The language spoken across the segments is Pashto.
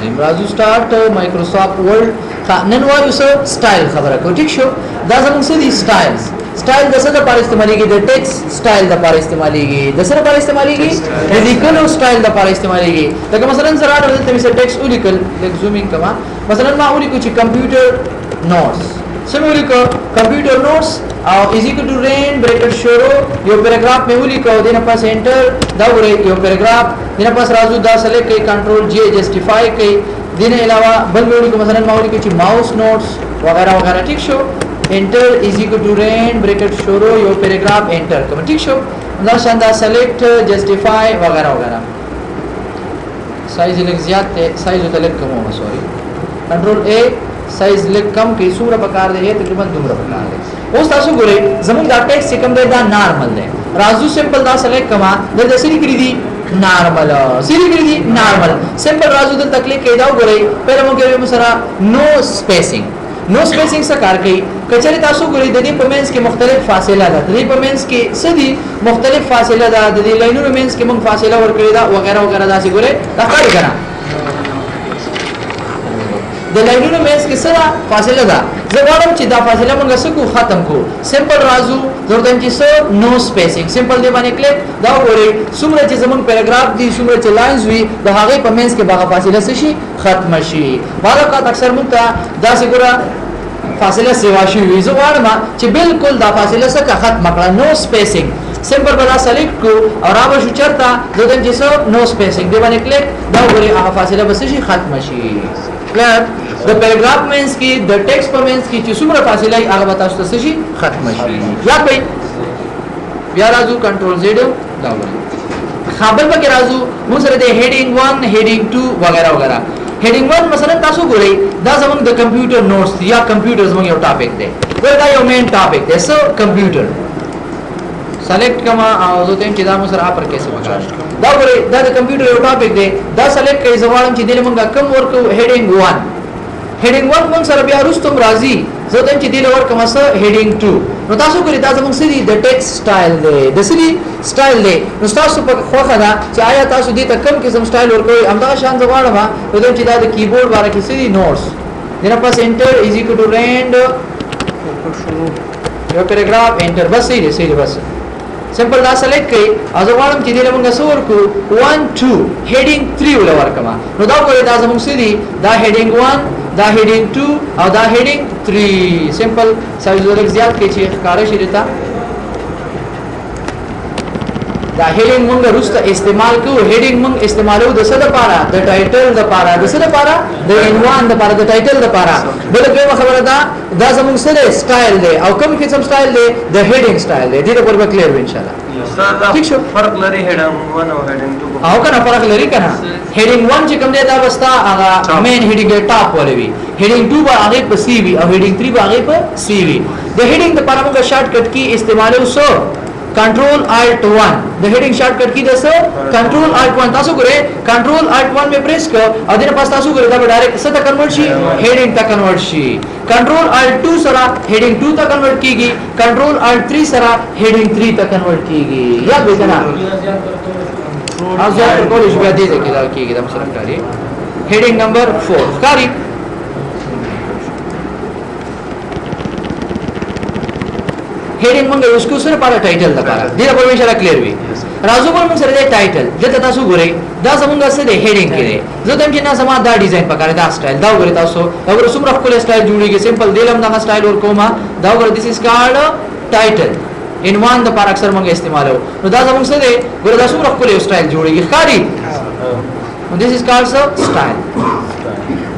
الرحیم. راځو سٹارټ مایکروسافټ ورډ. نن وایو څه سټایل خبره کو. ټیک شو. دا زموږ څه دي سټایلز. سټایل د څه لپاره استعمالېږي؟ د ټیکس سټایل لپاره استعمالېږي. د څه لپاره استعمالېږي؟ د لیکلو سټایل لپاره استعمالېږي. لکه مثلا زه راځم دلته مې ټیکس ولیکل، لکه زومینګ کما. مثلا ما ولیکو چې کمپیوټر نوټس. سمولي کو کمپیوټر نوټس او از ایکوال ټو رین بریکټ شروع یو پیراګراف مې ولیکو، دینه پاس انټر دا وره یو پیراګراف، دینه پاس راځو دا سلیکټ کوي، کنټرول جی جسټیفای کوي. دینه علاوه بل ولیکو مثلا ما ولیکو چې ماوس نوټس وغیرہ وغیرہ. ٹھیک شو. انټر از ایکوال ټو رین بریکټ شروع یو پیراګراف انټر کوم. ٹھیک شو. دا شاندا سلیکټ جسټیفای وغیرہ وغیرہ. سایز لږ زیات دی، سایز ته لږ کم و سوري. کنټرول ا سایز لږ کم کې سوره پکار دی، تقریبا دومره پکار دی. اوس تاسو ګورئ زموږ دا ټیکس کم دی، دا نارمل دی. راځو سمپل دا سلیکټ کما د سری کړی دی نارمل، سری کړی دی نارمل سمپل. راځو د تکلیف کې دا وګورئ پهله موږ یو سره نو سپیسینګ. نو سپیسینګ څه کار کوي؟ کچره تاسو ګورئ د دې په مینس کې مختلف فاصله ده، د دې په مینس کې سدي مختلف فاصله ده، د دې لاینونو مینس کې موږ فاصله ورکړی دا وغیرہ وغیرہ. دا څه ګورئ دا کاری کنه د لاینونو مینس کې سره فاصله ده. زه غواړم چې دا فاصله موږ سکو ختم کو. سمپل راځو ضرورت چې سو نو سپیسینګ. سمپل دی باندې کلیک دا وګورئ څومره چې زمون پیراګراف دي، څومره چې لاینز وي، د هغه په مینس کې باغه فاصله شي ختم شي. بالاکات اکثر موږ ته دا څنګه فاصله سیوا شي وي. زه غواړم چې بالکل دا فاصله سره ختم کړه. نو سپیسینګ سمپل بلا سلیکټ کو او راو شو چرته ضرورت چې سو نو سپیسینګ دی باندې کلیک دا وګورئ هغه فاصله بس شي ختم شي. کلر د پیراګراف مینس کې د ټیکسټ په مینس کې چې څومره فاصله ای هغه تاسو ته شي ختم شي. یا کوي بیا راځو کنټرول زیډ دا وګورئ خبر پکې راځو موږ سره د هیډینګ 1 هیډینګ 2 وغیرہ وغیرہ. هیډینګ 1 مثلا تاسو ګورئ دا زموږ د کمپیوټر نوټس یا کمپیوټر زموږ یو ټاپک دی، دا یو مین ټاپک دی. سو کمپیوټر سلیکټ کما او زه ته چې دا موږ سره اپر کیسه وکړم. دا ګورئ دا د کمپیوټر یو ټاپک دی، دا سلیکټ کوي. زوالم چې دله موږ کم ورکو هیډینګ 1. هیډینګ 1 موږ سره بیا وروسته راځي زه ته چې دله ورکم سره هیډینګ 2. نو تاسو ګورئ دا زموږ سری د ټیکسټ سټایل دی، د سری سټایل دی. نو تاسو په خوخه دا چې آیا تاسو دې ته کم قسم سټایل ورکوي همدا شان زغواړم نو چې دا د کیبورډ باندې کې سری نوټس دنه پاس انټر از ایکوال ټو رینډ یو پیراګراف انټر بس یې سری بس سمپل دا سلیکټ کړئ او زه غواړم چې دې له موږ سور کو 1 2 هیډینګ 3 ول ورکما. نو دا ګورئ دا زموږ سری دا هیډینګ 1 دا هیډینګ 2 او دا هیډینګ 3. سمپل سایز ورک زیات کې چې ښکارا شي دیتا دا هیډینګ موږ روسته استعمال کوو. هیډینګ موږ استعمالو د څه لپاره؟ د ټایټل لپاره. د څه لپاره؟ د عنوان لپاره، د ټایټل لپاره. بلکې خبره ده دا زموږ سره سټایل دی او کوم قسم سټایل دی؟ د هیډینګ سټایل دی. دې ته به کلیر وي ان شاء الله. ٹھیک شو. فرق لري هیډینګ 1 او هیډینګ 2 او کنه فرق لري کنه. هیډینګ 1 چې کوم دی دا وستا هغه مین هیډینګ ټاپ ولې وي، هیډینګ 2 به هغه په سی وي او هیډینګ 3 به هغه په سی وي. د هیډینګ لپاره موږ شارټ کټ کی استعمالو سو کنټرول الټ 1. د هیډینګ شارټ کټ کی دسو کنټرول الټ 1. تاسو ګورئ کنټرول الټ 1 مې پریس کړ او دغه پاس تاسو ګورئ دا به ډایرکټ څه ته کنورټ شي؟ هیډینګ ته کنورټ شي. کنټرول الټ 2 سره هیډینګ 2 ته کنورټ کیږي، کنټرول الټ 3 سره هیډینګ 3 ته کنورټ کیږي. یاد وکړه ازو کولې بیا دې کې دا کیږي د مثلا کاری هیډینګ نمبر 4 کاری. هیډینګ موږ یوز کوو سره لپاره ټایټل لپاره. دې په ویشه را کلیر وي. راځو په موږ سره د ټایټل دته تاسو ګورئ دا زمونږ سره د هیډینګ کې دی. زه دم چې نه سما دا ډیزاین پکاره دا سټایل دا وګورئ تاسو دا وګورئ څومره خپل سټایل جوړیږي. سمپل دیلم دا سټایل ورکوما دا وګورئ دیس از کارډ ټایټل عنوان د پر اکثر موږ استعمالو. نو دا زمونږ سره دی ګورئ دا څومره خپل سټایل جوړیږي ښکاری. نو دیس از کارډ سټایل.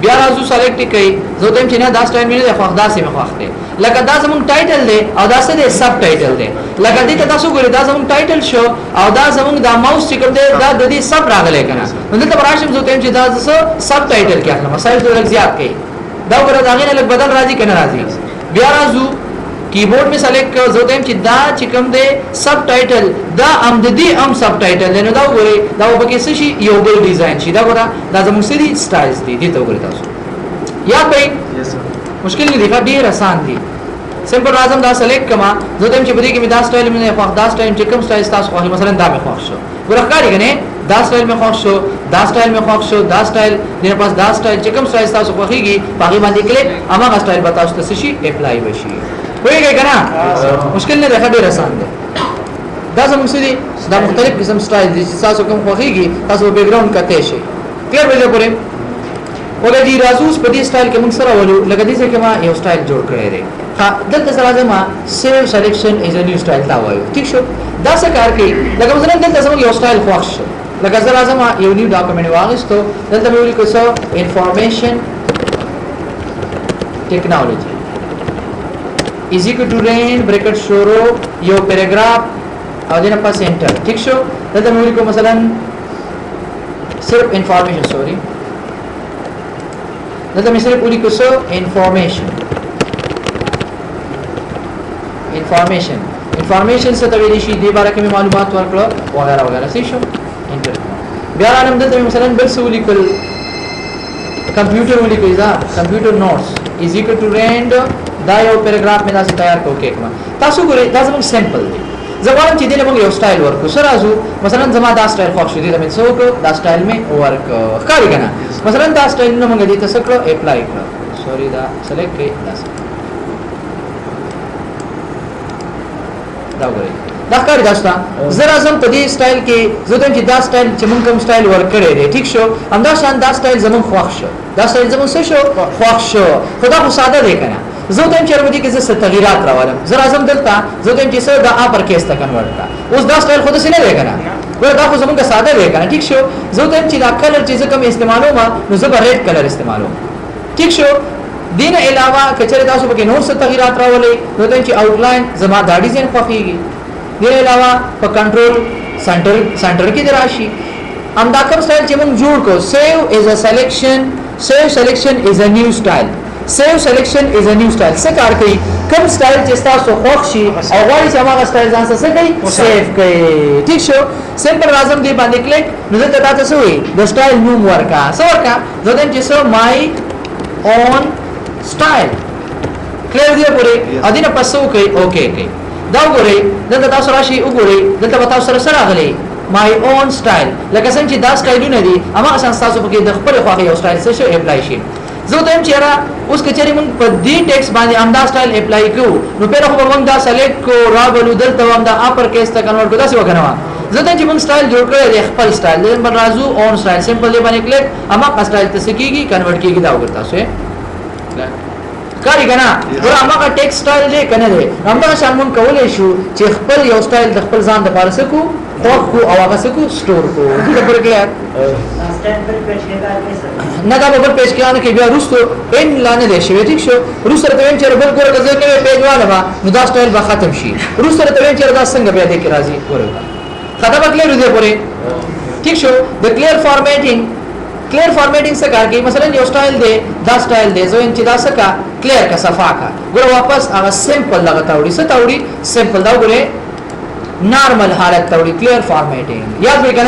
بیا راځو سلیکټ کړئ زه دم چې نه دا سټایل مې نه خوښ دا سم خوښ دی. لکه دا زمون ټایټل دی او دا څه دی؟ سب ټایټل دی. لکه دې ته تاسو ګورئ دا زمون ټایټل شو او دا زمون دا ماوس چې کوم دی دا د دې سب راغلی کنه. نو دلته راشم زه ته چې دا سب ټایټل کې اخلم سایز ډېر زیات کړئ دا ګورئ دا غینه لږ بدل راځي کنه راځي. بیا راځو کیبورډ می سلیکټ کړ زه ته چې دا چې کوم دی سب ټایټل دا ام د دې ام سب ټایټل دی. نو دا ګورئ دا وبکه څه شي یو بل ډیزاین شي. دا ګورئ دا زمون سری سټایلز دي. دې ته وګورئ تاسو یا کوي مشکل نه دی ډېر آسان دي. سمپل راځم دا سلیکټ کما زه ته چې بده کې می دا سټایل مې خوښ دا سټایل چې کوم سټایل تاسو خوښ مثلا دا مې خوښ شو ګورخکاری کنه دا سټایل مې خوښ شو دا سټایل مې خوښ شو دا سټایل دنه پس دا سټایل چې کوم سټایل تاسو خوښیږي باقي باندې کلیک هغه سټایل به تاسو ته شي اپلای وشي وایي کنه مشکل نه ده ډېر آسان ده دا زموږ سړي دا مختلف قسم سټایل دي چې تاسو کوم خوښیږي تاسو بیک ګراوند کته شي کلیر ویل پورې ولې دی رازوس په دې سټایل کې موږ سره ولو لکه دې چې ما یو سټایل جوړ کړی دی دلته سره زما سیو سلیکشن از ا نیو سټایل دا وایو ٹھیک شو دا څه کار کوي لکه مثلا دلته زما یو سټایل خوښ شو لکه زه راځم یو نیو ډاکومنټ واغستو دلته مې ولیکو څه انفارمیشن ټیکنالوژي از ایکوال ټو رین بریکټ شورو یو پیراګراف او دنه پاس انټر ٹھیک شو دلته مې ولیکو مثلا صرف انفارمیشن سوري دلته مې صرف ولیکو څه انفارمیشن څه ته ویل شي دې باره کې معلومات ورکړه وغیرہ وغیرہ صحیح شو انټر بیا راځم دلته مثلا بل څه ولیکل کمپیوټر ولیکل دا کمپیوټر نوټس از ایکوال ټو رینډ دا یو پیراګراف مې تاسو تیار کوو کې تاسو ګورئ دا زموږ سیمپل دی زه غواړم چې دې موږ یو سټایل ورکو سره راځو مثلا زما دا سټایل خوښ شو دې مې څوک دا سټایل مې ورک ښکاري کنه مثلا دا سټایل نو موږ دې ته څه کړو اپلای کړو سوري دا سلیکټ کړئ دا وګورئ دا ښکاري دا شته زه راځم په دې سټایل کې زه ته چې دا سټایل چې موږ کوم سټایل ورکړی دی ټیک شو همدا شان دا سټایل زموږ خوښ شو دا سټایل زموږ څه شو خوښ شو خدا خو ساده دی کنه زه ته چې ورته کې زه تغیرات راوړم زه راځم دلته زه ته چې څه دا اپر کیس ته کنورټ کا اوس دا سټایل خود څه نه دی کنه ګور دا خو زموږ ساده دی کنه ټیک شو زه ته چې دا کلر چې کوم استعمالوم نو زه به ریډ کلر استعمالوم ټیک شو دین علاوه کچره تاسو پکې نور څه تغیرات راولې نو ته چې آوټلاین زما دا ډیزاین خوښیږي دین علاوه په کنټرول سنټر کې دراشي امدا کوم سټایل چې موږ جوړ کو سیو از ا سلیکشن از ا نیو سټایل سیو سلیکشن از ا نیو سټایل څه کار کوي کوم سټایل چې تاسو خوښ شي او غواړئ چې هغه سټایل ځان څه کوي سیو کوي ٹھیک شو سمپل راځم دی باندې کلیک نو ته تاسو وي د سټایل نوم ورکا څورکا زدن چې سو مای اون سټایل کلیر دی پورې ادینه پسو کوي اوکے کوي دا وګورئ دلته تاسو راشي وګورئ دلته تاسو سره راغلي مای اون سټایل لکه څنګه چې دا سټایلونه دي هغه اساس تاسو پکې د خپل خواږه یو سټایل څه شو اپلای شي زه ته چې را اوس کچري موږ په دې ټیکس باندې امدا سټایل اپلای کوو نو په هغه موږ دا سلیکټ کو راغلو دلته امدا اپر کیس ته کنورټ کو دا څه وکنه زه ته چې موږ سټایل جوړ کړی دی خپل سټایل دې پر راځو اون سټایل سمپل دی باندې کلیک هغه سټایل ته سکیږي کنورټ کیږي دا وګورئ تاسو کاری کنه ور هغه ټیکس سټایل دی کنه دی همدا شان موږ کولای شو چې خپل یو سټایل د خپل ځان د پاره سکو او هغه سکو سٹور کو دې پر کلیک نه دا به پیج کړه کې بیا روستو ان لانه دي شوی ټیک شو روس سره ته چې بل ګوره غزه نه پیج واله ما نو دا سټایل به ختم شي روس سره ته چې دا څنګه بیا دې کې راځي ورته ختم کړل دې پوره ټیک شو د کلیر فارمیټینګ څه کار کوي مثلا یو سټایل دی دا سټایل دی زه چې دا څه کا کلیر کا صفا کا ګوره واپس هغه سمپل لګا تاوړي څه تاوړي سمپل دا ګوره نارمل حالت تاوړي کلیر فارمیټینګ یاد وکړه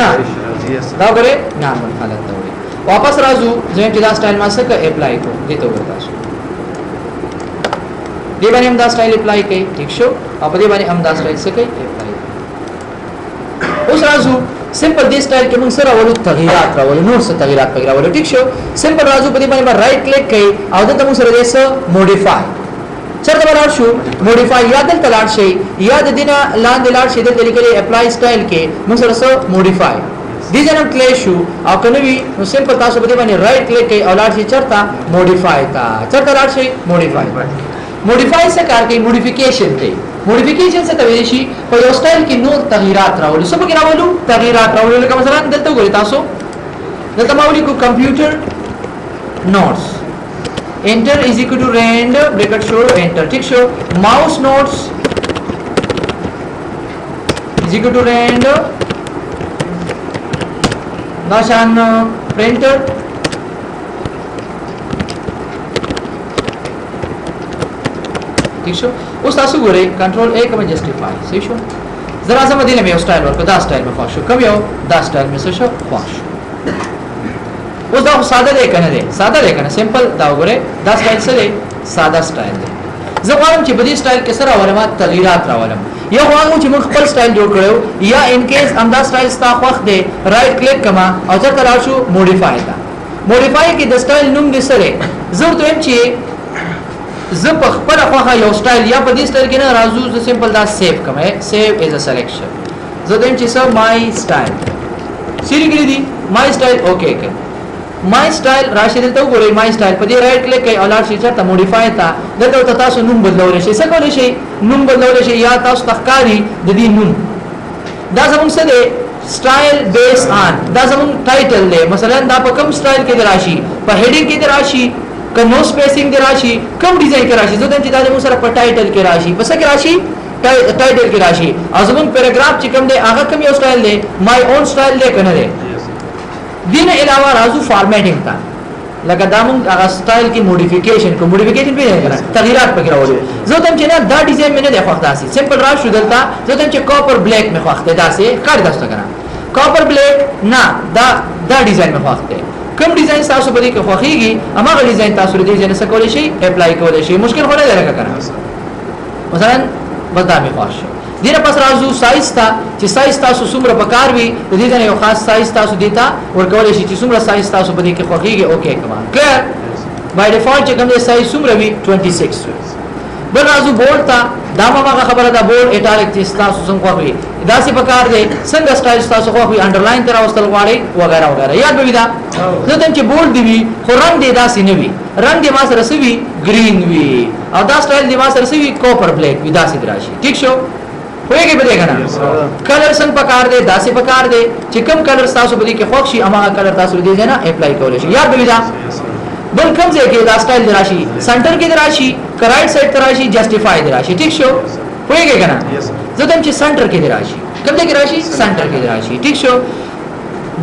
دا ګوره نارمل حالت تاوړي واپس راځو زه چې دا سټایل ما څه کا اپلای کو دې ته ورته شو دې باندې هم دا سټایل اپلای کړئ ٹھیک شو او په دې باندې هم دا سټایل څه کوي اپلای اوس راځو سمپل دې سټایل کې موږ سره ولو تغیرات راولو نور څه تغیرات پکې راولو ټیک شو سمپل راځو په دې باندې رائټ کلیک کړئ او دلته موږ سره دې څه موډیفای چرته ولر شو موډیفای یا دلته لاړ شي یا د دینه لاندې لاړ شي دلته لیکلي اپلای سټایل کې موږ سره څه موډیفای دې ځنه کلیک شو او کنه وی نو سمپل تاسو په دې باندې رائټ کلیک کړئ او لاړ شي چرته موډیفای تا چرته لاړ شي موډیفای څه کار کوي موډیفیکیشن کوي موډیفیکیشن څه ته ویل شي په یو سټایل کې نور تغیرات راولو څه پکې راولو تغیرات راولو لکه مثلا دلته وګورئ تاسو دلته ما ولیکو کمپیوټر نوټس انټر از ایکوال ټو رینډ بریکټ شو انټر ټیک شو ماوس نوټس از ایکوال ټو رینډ ناشان پرنټر ٹھیک شو اوس تاسو ګورئ کنټرول A کوم جسټیفای صحیح شو زرا سم دینه مې سټایل ورکو دا سټایل مې خوښ شو کوم یو دا سټایل مې څه شو خوښ اوس دا ساده دی کنه دی ساده دی کنه سمپل دا وګورئ دا سټایل څه دی ساده سټایل دی زه غواړم چې په دې سټایل کې سره راولم تغیرات راولم یو غواړم چې موږ خپل سټایل جوړ کړو یا ان کیس امدا سټایل ستا خوښ دی رائټ کلیک کما او ځکه راشو موډیفای تا موډیفای کې د سټایل نوم دې سره زه ته هم چې زه په خپل خوښه یو سټایل یا په دې سټایل کې نه راځو زه سمپل دا سیو کوم سیو از ا سلیکشن زه ته هم چې سر مای سټایل سری کړی دي مای سټایل اوکے کړ مای سټایل راشي دلته وګورئ مای سټایل په دې رائټ کلیک کوي او لاړ شي چې موډیفای تا دلته تاسو نوم بدلول شي څه کولای شي نوم بدلول شي یا تاسو تخکاری د دې نوم دا زموږ څه دی سټایل بیس آن دا زموږ ټایټل دی مثلا دا په کوم سټایل کې راشي په هډینګ کې راشي که نو سپیسینګ دی راشي کوم ډیزاین کې راشي زه چې دا موږ سره په ټایټل کې راشي پس کې راشي ټایټل کې راشي او زموږ پیراګراف چې کوم دی هغه کوم یو سټایل دی مای اون سټایل دی کنه دی دین علاوه راځو فارمیټینګ ته لکه دا موږ هغه سټایل کې موډیفیکیشن کو موډیفیکیشن به نه تغیرات پکې راوړو زه ته چې نه دا ډیزاین مې نه دی خوښ داسي سمپل راشو دلته زه ته چې کاپر بلیک مې خوښ دی داسي کار داسته کنه کاپر بلیک نه دا ډیزاین مې خوښ دی کوم ډیزاین تاسو په دې کې خوښيږي هغه ډیزاین تاسو دې ډیزاین څخه کولای شي اپلای کولای شي مشکل خو نه دی راکنه مثلا بدا مې خوښ دینه پس راځو سایز تا چې سایز تاسو څومره پکار وي د دې نه یو خاص سایز تاسو دیتا ورکول شي چې څومره سایز تاسو باندې کې خوښيږي اوکے کمان کلیر بای ډیفالت چې کوم سایز څومره وي 26 وي بل راځو بولډ تا دا ماغه خبره ده بولډ اټالیک چې تاسو څنګه خوښوي دا سي پکار دی څنګه سټایل تاسو خوښوي انډرلاین تر اوستل غواړي وغیرہ وغیرہ یاد به دا ځکه چې بولډ دی خو رنگ دی دا سي نه وي رنگ دی ما سره سوي گرین وي او دا سټایل دی ما سره سوي کوپر بلیک وي دا سي راشي ٹھیک شو होएगी به دیکھنا کلر سن پکار دے داسې پکار دے چې کوم کلر تاسو بلی کې خوښ شي اما کلر تاسو دې نه اپلای کولای شي یاد به دا بل کوم ځای کې دا سټایل راشي سنټر کې راشي کرایټ سایډ راشي جسټیفای راشي ٹھیک شو होएगी کنه زدم چې سنټر کې راشي کوم ځای کې راشي سنټر کې راشي ټیک شو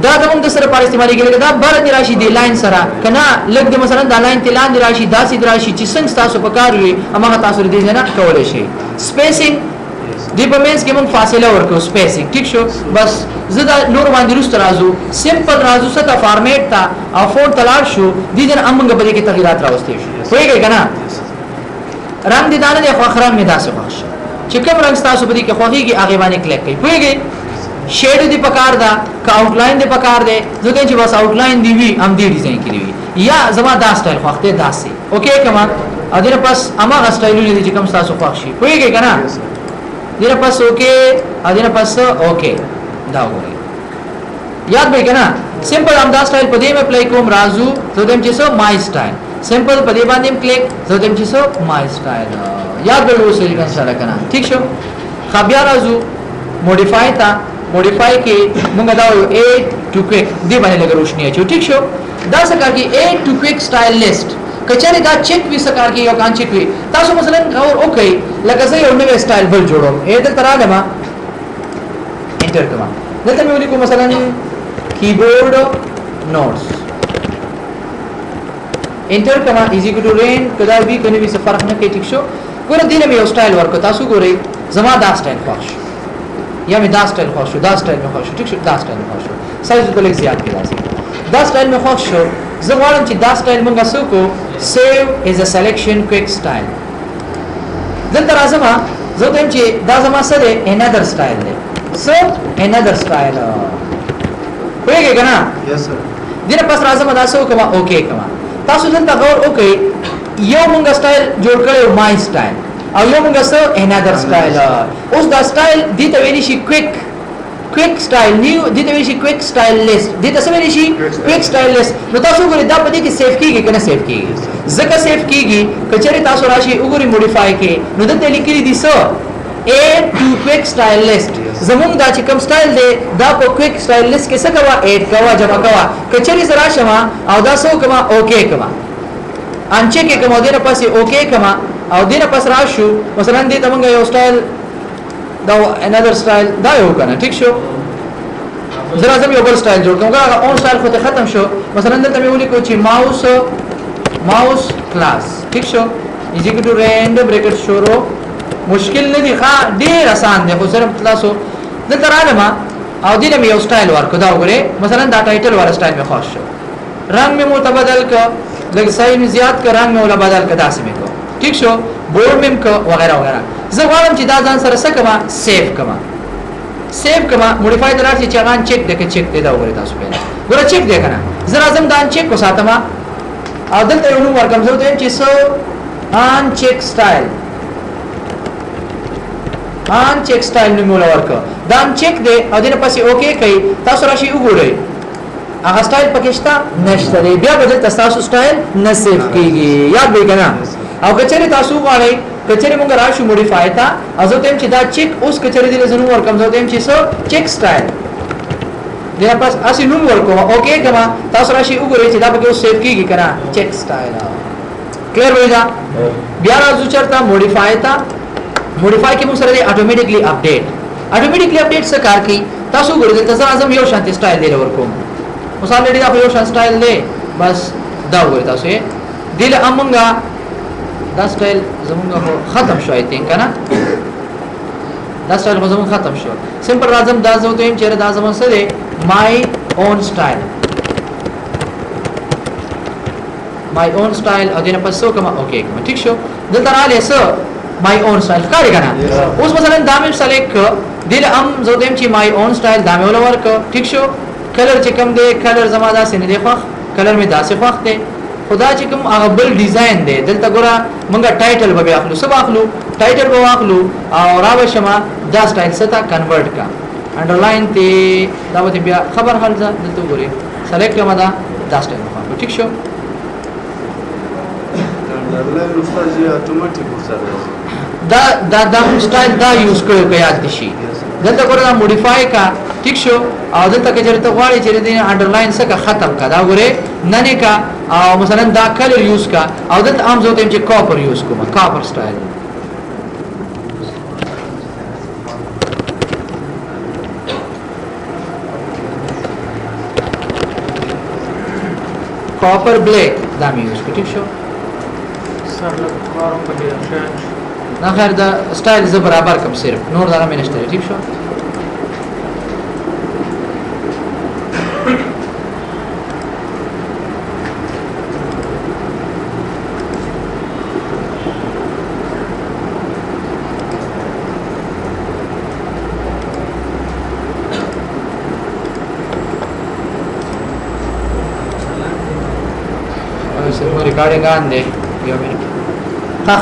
دا کوم د سره پر استعمالي کېږي دا بار دي راشي دی لاین سره کنه لګ د مثلا دا لاین تلان دي راشي داسې راشي چې څنګه تاسو پکار وي اما تاسو دې نه کولای شي سپیسینګ دی په مینس کې مون فاصله ورکو سپیسینګ ٹھیک شو بس زدا نور باندې رست رازو سمپل رازو ستا فارمیټ تا او فونټ تلار شو دي جن امنګ په دې کې تغیرات راوستي شو وایي کنه رنگ دي دانه د اخرام می داسه خوښ چې کوم رنگ تاسو په دې کې خوښيږي هغه باندې کلیک کوي وایي شیډ دی پکار دا کا آوټ لاین دی پکار دی ځکه چې بس آوټ لاین دی وی ام دی ډیزاین کړی وی یا زما دا سټایل خوښته داسې اوکے کما ا دې پس اما سټایلونه دي چې کوم تاسو خوښ شي وایي کنه دیره پس اوکے ادینه پس اوکے دا وګورئ یاد به کنه سمپل امدا سټایل په دې مې اپلای کوم رازو زدم چې سو مای سټایل سمپل په دې باندې کلیک زدم چې سو مای سټایل یاد به وسې کنه سره کنه ٹھیک شو خبیا رازو موډیفای تا موډیفای کې موږ دا یو اډ ټو کویک دې باندې لګ روشنی اچو ټیک شو دا څه کار کې اډ ټو کویک سټایل لیست کچره دا چیک وی سکار کې یو کان چیک وی تاسو مثلا اور اوکے لکه زه یو نوې سټایل بل جوړوم اته تر راغما انټر کما دلته مې ولیکو مثلا کیبورډ نوټس انټر کما ایزی ټو رین کدا وی کني وی څه فرق نه کوي ټیک شو ګوره دینه مې یو سټایل ورکو تاسو ګورئ زما دا سټایل خوښ یا مې دا سټایل خوښ شو دا سټایل مې خوښ شو ټیک شو دا سټایل مې خوښ شو سایز ته لږ زیات کې راځي دا سټایل مې خوښ شو زه غواړم چې دا سټایل مونږه سوکو سیو از ا سلیکشن کویک سټایل دلته راځم زه ته چې دا زما سره انادر سټایل دی سو انادر سټایل وایي کنه Yes sir. دغه پس راځم دا سو کوم اوکے کوم تاسو دلته غور وکړئ یو مونږه سټایل جوړ کړو مای سټایل او یو مونږه سو انادر سټایل اوس دا سټایل دې ته ویل شي کویک سټایل نیو دې ته ویل شي کویک سټایل لیست دې ته څه ویل شي کویک سټایل لیست نو تاسو ګورئ دا په دې کې سیو کیږي کنه سیو کیږي ځکه سیو کیږي کچره تاسو راشي وګورئ موډیفای کې نو دلته لیکلي دي سو add to quick style list زمون دا چې کوم سټایل دی دا په quick style list کې څه کوا اډ کوا جمع کوا کچري زرا شمه او دا سو کما اوکے کما انچه کې کوم دینه پسې اوکے کما او دینه پس راشو مثلا دې تمنګ یو سټایل دا انادر سټایل دا یو کنه ټیک شو زرا زم یو بل سټایل جوړ کوم هغه اون سټایل خو ته ختم شو مثلا دلته مې ولیکو چې ماوس کلاس ټیک شو ایزیکټو رینډ بریکټ شورو مشکل نه دی ښا ډیر آسان دی خو صرف تاسو د ترانه او دینه مې یو سټایل ورکو دا وګوره مثلا دا ټایټل والا سټایل مې خوښ شو رنگ مې متبدل ک لږ سایز زیات ک رنگ مې ولا بدل ک داسې مې کو ٹھیک شو بورډ مم ک وغیرہ وغیرہ زه غواړم چې دا ځان سره څه کما سیف کما موډیفای درار چې چغان چیک دغه چیک دی دا وګورئ تاسو په ګوره چیک دی کنه زه راځم دا چیک کو ساتم او دلته یو نو ورکم زه ته چې سو ان چیک سټایل ان چیک سټایل نو مولا ورک دا چیک دی او دنه پسې اوکے کوي تاسو راشي وګورئ هغه سټایل پکې شته نشته دی بیا به تاسو سټایل نه سیف کیږي یاد به کنه او کچره تاسو غواړئ کچره مونږ راشو موډیفای تا ازو تم چې دا چیک اوس کچره دې زنو ورکم زو تم چې سو چیک سټایل بیا پس اسی نو ورکو اوکے کما تاسو راشي وګورئ چې دا پکې اوس سیف کیږي کنه چیک سټایل کلیر وای دا بیا راځو چرته موډیفای تا موډیفای کې موږ سره دی اتوماتیکلی اپډیټ څه کار کوي تاسو وګورئ تاسو اعظم یو شانتي سټایل دی ورکوم اوس الریډي دا یو شان سټایل دی بس دا وګورئ تاسو یې دل امنګا دا سټایل زمونږه ختم شو آی تھنک کنه دا سټایل زمونږ ختم شو سمپل راځم دا زو ته چیرې دا زمون سره مای اون سټایل او دینه پسو کما اوکے کما ٹھیک شو دلته را لسه مای اون سټایل کاری کنه اوس مثلا دا مې سلیکټ دل ام زو ته چې مای اون سټایل دا مې ول ورک ٹھیک شو کلر چې کوم دی کلر زما دا سینې دی خو کلر می دا څه وخت دی خدا چې کوم هغه بل ډیزاین دی دلته ګوره مونږه ټایټل به اخلو سب اخلو ټایټل به اخلو او راو شمه دا سټایل ستا کنورټ کا انډرلاین ته دا به بیا خبر حل ځه دلته ګوري سلیکټ کما دا سټایل اخلو ټیک شو انډرلاین استاد اتوماتیک وسره دا سټایل دا یوز کړو په یاد شي دلته ګوره دا موډیفای کا ٹھیک شو او دلته کې چیرته غواړي چې دې انډرلاین څخه ختم کا دا ګوره نه کا او مثلا دا کلر یوز کا او دلته عام زو ته چې کاپر یوز کوم کاپر سټایل کاپر بلیک دا مې یوز کو ٹھیک شو سر لږ کارم په دې شان نه خیر دا سټایل ز برابر کم صرف نور دا مې نشته ٹھیک شو ریکارډینګ ان دی یو منټ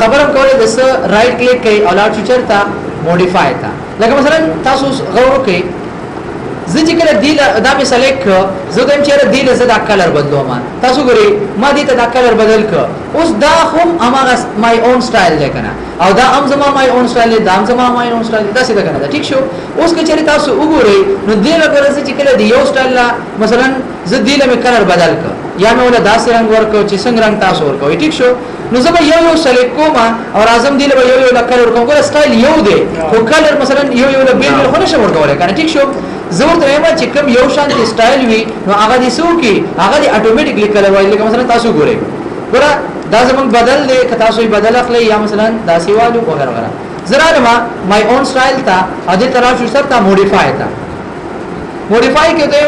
خبرم کوله د س رائټ کلیک کوي او لاړ فیچر ته موډیفای تا لکه مثلا تاسو غور کوي زه چې کله دی دا به سلیکټ زه دم چې دی له زدا کلر بدلوم تاسو ګوري ما دې ته دا کلر بدل ک اوس دا هم اماغه مای اون سټایل دی کنه او دا هم زما مای اون سټایل دی دا هم زما مای اون سټایل دی دا څه ده کنه ٹھیک شو اوس که چېرې تاسو وګورئ نو دې لپاره چې کله دی یو سټایل مثلا زه دې له کلر بدل ک یا مې ولا داسې رنگ ورکو چې څنګه رنگ تاسو ورکو ټیک شو نو زما یو سلیکټ کوم او اعظم دی له یو کلر ورکوم ګور سټایل یو دی خو کلر مثلا یو له بیل خو نشم ورکول کنه ټیک شو زور ته ما چې کوم یو شان سټایل وي نو هغه دي سو کی هغه دي اتوماتیکلی کلر وایي لکه مثلا تاسو ګورئ ګوره دا زمون بدل دی که تاسو یې بدل اخلي یا مثلا داسې والو وغیرہ وغیرہ زرا ما مای اون سټایل تا اځه طرف شو سره تا موډیفای تا موډیفای کې دوی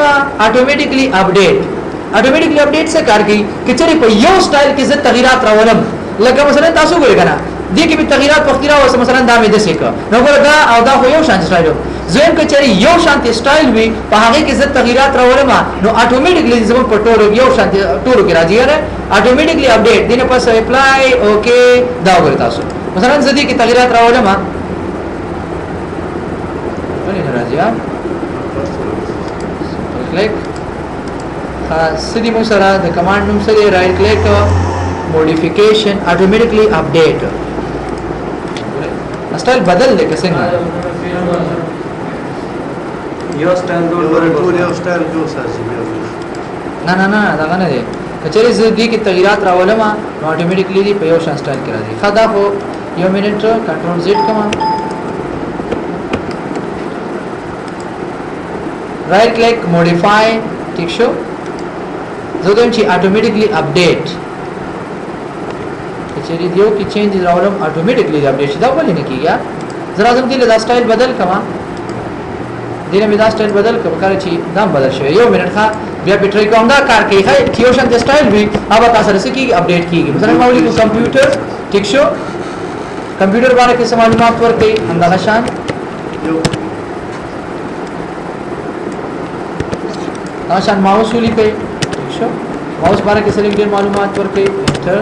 اتوماتیکلی اپډیټ څه کار کوي کچري په یو سټایل کې زه تغیرات راولم لکه مثلا تاسو ګورئ کنه دې کې به تغیرات وخت راوځي مثلا دا مې د څه کا نو ګوره دا او دا خو یو شان سټایل زم کچري یو شان سټایل وي په هغه کې زه تغیرات راولم نو اتوماتیکلی زموږ په ټولو یو شان ټولو کې راځي یاره اتوماتیکلی اپډیټ دینه پس اپلای اوکے دا وګورئ تاسو مثلا زه دې کې تغیرات راولم ولې راځي کلیک سدي مو سره د کمانډ نوم سره رائټ کلیک موډیفیکیشن اتوماتیکلی اپډیټ سټایل بدل دې څنګه یو سټایل ټول یو سټایل جو ساسي نه دا نه دی کچېرې زه دې کې تغیرات راولم نو اتوماتیکلی دې په یو شان سټایل کې راځي خدا خو یو منټ کنټرول زد کما رائټ کلیک موډیفای ٹھیک شو زه دوی چې اتوماتیکلی اپډیټ کچېرې دیو کې چینج راولم اتوماتیکلی اپډیټ شي دا ولې نه کیږي زرا زم دې له سټایل بدل کما دینه می دا سټایل بدل کړه چې دا بدل شوی یو منټ ښه بیا بیٹری کوم دا کار کوي ښه یو شان د سټایل وی هغه تاسو سره کیږي اپډیټ کیږي مثلا مولي کو کمپیوټر ٹھیک شو कंप्यूटर बारे کې معلومات ورکړي همدغه شان عشان ماوس ولیکئ ٹھیک شو ماوس بارے کې سلیکټ معلومات ورکړي انټر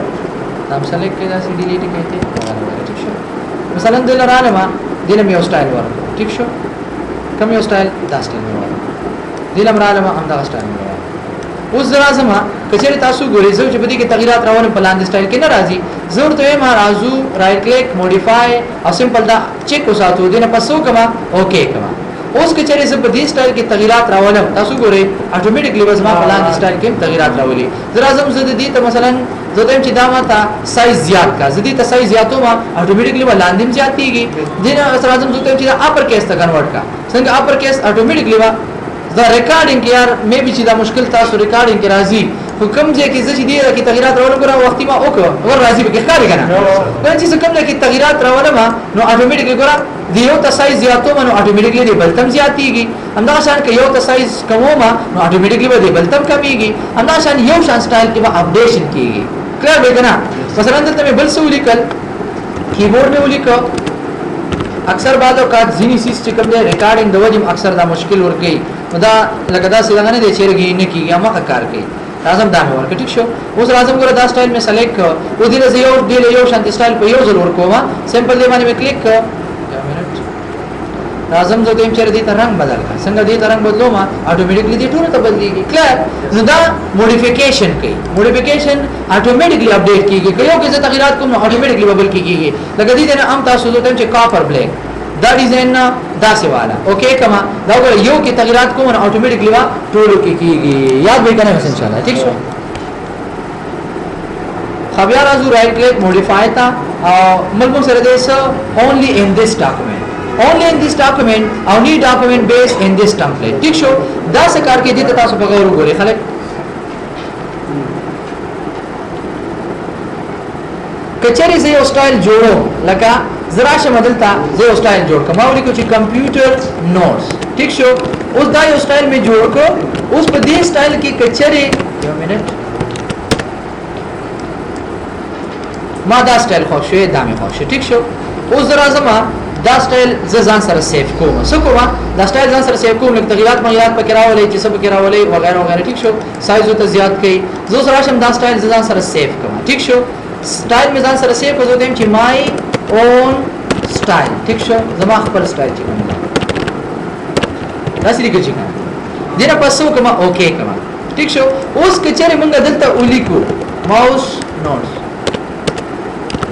نام سلیکټ کړئ دا سی ډیلیټ کړئ ٹھیک شو مثلا دل راځه دینم یو سټایل ورکړي ٹھیک شو کوم یو سټایل دا سټایل ورکړي دینم راځه هم دا سټایل ورکړي اوس راځم کچېره تاسو ګورئ چې په دې کې تغیرات راوړم په لاندې سټایل کې نه راځي ضرورت یې ما راځو رائټ کلیک موډیفای او سمپل دا چیک وساتو دینه پسو کما اوکے کما اوس کچېره زه په دې سټایل کې تغیرات راولم تاسو ګورئ اتوماتیکلی بس ما په لاندې سټایل کې تغیرات راولي زراعظم زه دې ته مثلا زه دیم چې دا ما ته سایز زیات کا زه دې ته سایز زیاتو ما اتوماتیکلی لاندې زیاتېږي دینه زراعظم زه دیم چې دا اپر کیس ته کنورټ کا څنګه اپر کیس اتوماتیکلی دا ریکارډینګ یار مې به چې دا مشکل تاسو ریکارډینګ کې راځي حکم دې کې چې دې کې تغیرات راولم ګره وختي ما وکړه ور راځي به ښکاري کنه دا چې کوم کې تغیرات راولم نو اتوماتیکلی ګره دی یو ته سایز زیاتو نو اتوماتیکلی دی بلتم زیاتېږي همدا شان کې یو ته سایز کموما نو اتوماتیکلی به دی بلتم کمیږي همدا شان یو شان سټایل کې به اپډیشن کیږي کلیئر دی کنه مثلا دلته مې بل څه ولیکل کیبورډ مې ولیکو اکثر بعد اوقات ځینی سیس چې کوم دی ریکارډینګ د وجم اکثر دا مشکل ورګي دا لکه دا څنګه نه دی چیرګي نه کیږي ما کار کوي لازم دا ورکړ ټیک شو اوس لازم ګره دا سټایل مې سلیکټ کړ او دې له یو شانتي سټایل په یو ځل ورکوما سمپل دی باندې مې کلیک کړ لازم زه دیم چې دې ته رنگ بدل کړ څنګه دې ته رنگ بدلو ما اتوماتیکلی دې ټول ته بدلېږي کلیئر نو دا موډیفیکیشن کوي موډیفیکیشن اتوماتیکلی اپډیټ کیږي کله کې څه تغیرات کوم نو اتوماتیکلی بدل کیږي لکه دې نه هم تاسو ته چې کاپر بلیک دا ډیزاین نه دا سی والا اوکے کما دا یو کې تغیرات کوم نو اتوماتیکلی وا ټول کې کیږي یاد به کنه ان شاء الله ٹھیک شو خبر راځو رائټ کلیک موډیفای تا ملګرو سره دې only in this document او نی document based in this template ٹھیک شو دا څه کار کې دي تاسو په غوړو غوړي خلک کچری زه یو سټایل جوړو لکه زرا شمدلتا زه یو سټایل جوړ کوم او لیکو چې کمپیوټر نوټس ٹھیک شو اوس دا یو سټایل می جوړ کو اوس په دې سټایل کې کچری یو منټ ما دا سټایل خو شوی دا مې خو شو ټیک شو اوس زرا زما دا سټایل ز ځان سره سیو کوم څه کوم دا سټایل ځان سره سیو کوم لکه تغیرات مغیرات پکې راولې چې سب پکې راولې وغیرہ وغیرہ ټیک شو سایز ته زیات کړئ زه سره شم دا سټایل ځان سره سیو کوم ټیک شو سټایل مې ځان سره سیو کوم چې مای اون سټایل ټیک شو زما خپل سټایل چې کوم دا سړي کې چې کوم دینه پسو کوم اوکے کوم ټیک شو اوس کچره موږ دلته ولیکو ماوس نوټس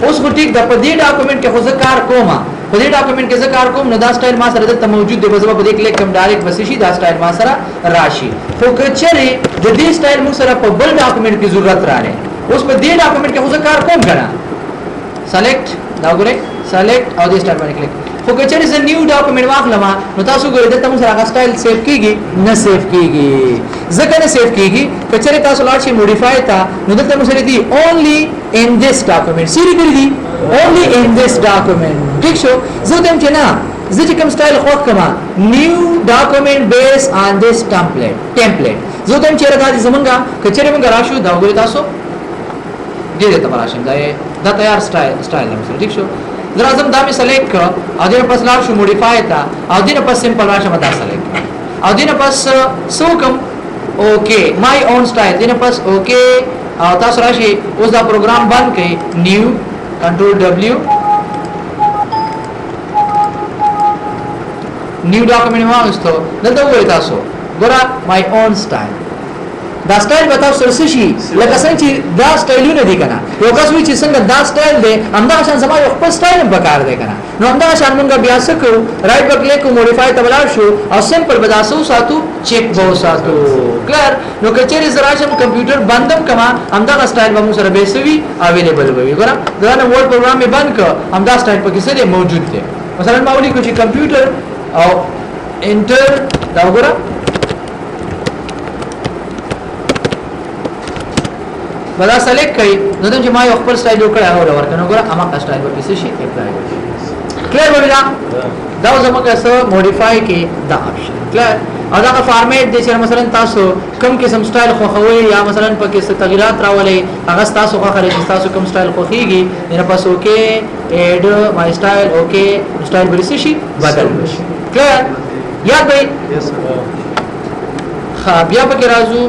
اوس کو ټیک د په دې ډاکومېنټ کې خو ځکه کار کوم په دې ډاکومېنټ کې ځکه کار کوم نو دا سټایل ما سره دلته موجود دی بس په دې کلیک کوم ډایرکټ بس شي دا سټایل ما سره راشي خو کچره د دې سټایل موږ سره په بل ډاکومېنټ کې ضرورت راغی اوس په دې ډاکومېنټ کې خو ځکه کار کوم کنه سلیکټ دا ګورئ سلیکټ او دې سټایل باندې کلیک خو کچره زه نیو ډاکومېنټ واخلم نو تاسو ګورئ دلته موږ سره هغه سټایل سیو کیږي نه سیو کیږي ځکه نه سیو کیږي کچره تاسو لاړ شئ موډیفای تا نو دلته موږ سره دی only in this document سری کړی دی only in this document ٹھیک شو زه دم چې نه زه چې کوم سټایل خو کما new document based on this template زه دم چې راځي زمونږه کچره موږ راشو دا وګورئ تاسو دې ته راشم دا تیار سټایل هم ٹھیک شو لازم دا می سلیکټ کړ او دې پس لاړ شو موډیفای تا او دې پس سمپل راشم دا سلیکټ او دې پس سو کوم اوکے مای اون سټایل دې پس اوکے او تاسو راشي اوس دا پروګرام بند کړئ نیو کنټرول ډبلیو نیو ډاکومېنټ واغستو دلته وګورئ تاسو ګورئ مای اون سټایل دا سټایل به تاسو سره شي لکه څنګه چې دا سټایلونه دي کنه یو کس وی چې څنګه دا سټایل دی همدا شان زما یو خپل سټایل په کار دی کنه نو همدا شان موږ بیا څه کوو رائټ په کلیک کوو موډیفای ته ولاړ شو او سمپل به تاسو ساتو چیک به ساتو کلیر نو کچېری زرا شم کمپیوټر بندم کما همدا سټایل به موږ سره به سوي اویلیبل وي ګورم دا نه ورډ پروګرام می بند کړ همدا سټایل پکې سره موجود دی مثلا ما ولي کو چې کمپیوټر او انټر دا وګورم بدا سلیکټ کړئ نو چې ما یو خپل سټایل وکړای او ورکنه ګوره اما کا سټایل ورته شي اپلای کړئ کلیئر ولا دا زموږه سره موډیفای کې دا اپشن کلیئر او دا فارمیټ دی چې مثلا تاسو کوم قسم سټایل خوښوي یا مثلا پکې څه تغیرات راولي هغه تاسو خوښه چې تاسو کوم سټایل خوښيږي نه پس اوکې اډ مای سټایل اوکې سټایل به شي بدل شي کلیئر یاد وي Yes, sir. بیا پکې راځو